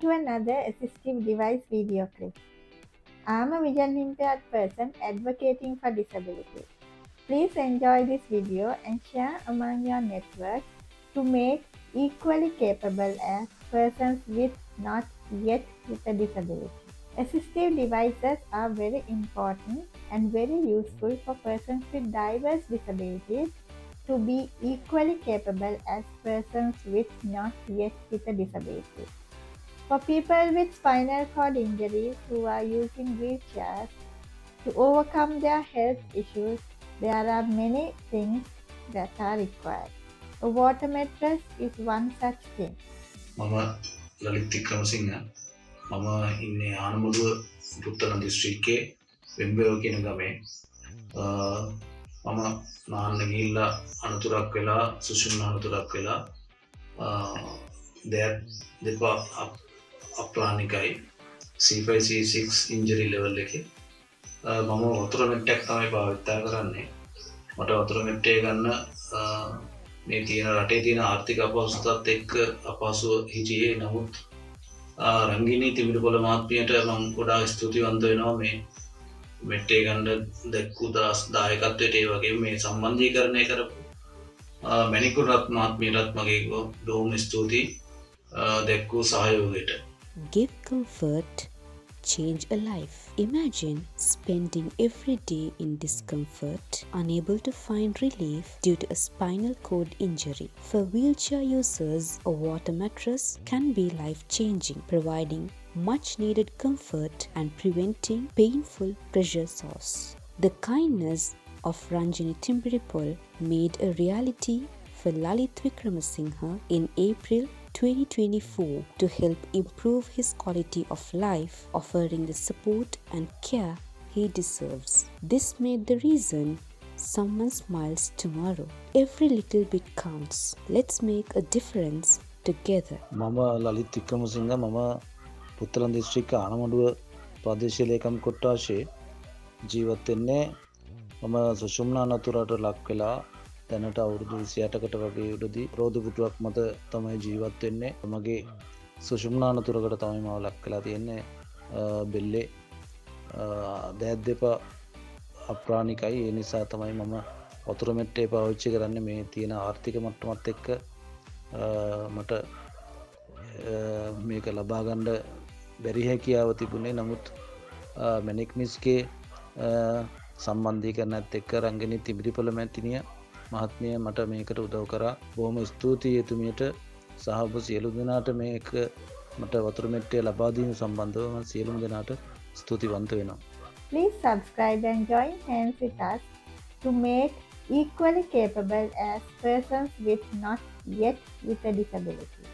to another assistive device video clip. I'm a vision impaired person advocating for disability. Please enjoy this video and share among your network to make equally capable as persons with not yet with a disability. Assistive devices are very important and very useful for persons with diverse disabilities to be equally capable as persons with not yet with a disability. For people with spinal cord injuries who are using wheelchairs to overcome their health issues, there are many things that are required. A water mattress is one such thing. මම ලලිත් වික්‍රමසිංහ මම ඉන්නේ ආනමුදුව පුත්තලම් දිස්ත්‍රික්කයේ වෙම්බෙව කියන ගමේ මම නාන්න ගිහිල්ලා අනතුරක් වෙලා සුෂුම්න අනතුරක් වෙලා දෙපා අප්ලානිකයි C5 C6 ඉන්ජරි ලෙවල් එකේ මම වතුර මෙට්ටයක් තමයි භාවිතා කරන්නේ මට වතුර මෙට්ටේ ගන්න මේ තියෙන රටේ තියෙන ආර්ථික අපහසුතාවත් එක්ක අපහසුව හිටියේ නමුත් රංගිනී තිමිරපොළ මහත්මියට මම ගොඩාක් ස්තුතිවන්ත වෙනවා මේ මෙට්ටේ ගන්න දැක්වූ දායකත්වයට ඒ වගේම මේ සම්බන්ධීකරණය කරපු මණිකුරත් මහත්මියටත් මගේ බොහොම ස්තුතියි දැක්වූ සහයෝගයට. Give comfort, change a life. Imagine spending every day in discomfort, unable to find relief due to a spinal cord injury. For wheelchair users, a water mattress can be life-changing, providing much-needed comfort and preventing painful pressure sores. The kindness of Ranjini Timbiripol made a reality for Lalit Wickramasinghe in April 2024 to help improve his quality of life, offering the support and care he deserves. This made the reason someone smiles tomorrow. Every little bit counts. Let's make a difference together. මම ලලිත් වික්‍රමසිංහ මම පුත්තලම් දිස්ත්‍රික්ක ආනමඩුව ප්‍රදේශීය ලේකම් කොට්ටාශයේ ජීවත් වෙන්නේ මම සුෂුම්නා අනතුරට ලක් වෙලා දැනට අවුරුදු 28කට වගේ උඩදී රෝද පුටුවක් මත තමයි ජීවත් වෙන්නේ. මගේ සුෂුම්නා අනතුරකට තමයි මම ලක් වෙලා තියෙන්නේ. බෙල්ලේ දෑත් දෙපා අප්‍රාණිකයි. ඒ නිසා තමයි මම වතුර මෙට්ටේ පාවිච්චි කරන්නේ මේ තියෙන ආර්ථික මට්ටමත් එක්ක මට මේක ලබා ගන්න බැරි හැකියාව තිබුණේ. නමුත් මැනික් මිස්ගේ සම්බන්ධීකරණයත් එක්ක රංගනී තිඹිරිපොළ මැතිණිය මහත්මිය මට මේකට උදව් කරා. බොහොම ස්තුතියි එතුමියට සහ ඔබ සියලු දෙනාට මේක මට වතුර මෙට්ටේ ලබා දීම සම්බන්ධව මම සියලුම දෙනාට ස්තුතිවන්ත වෙනවා. Please subscribe and join hands with us to make equally capable as persons with not yet with a disability.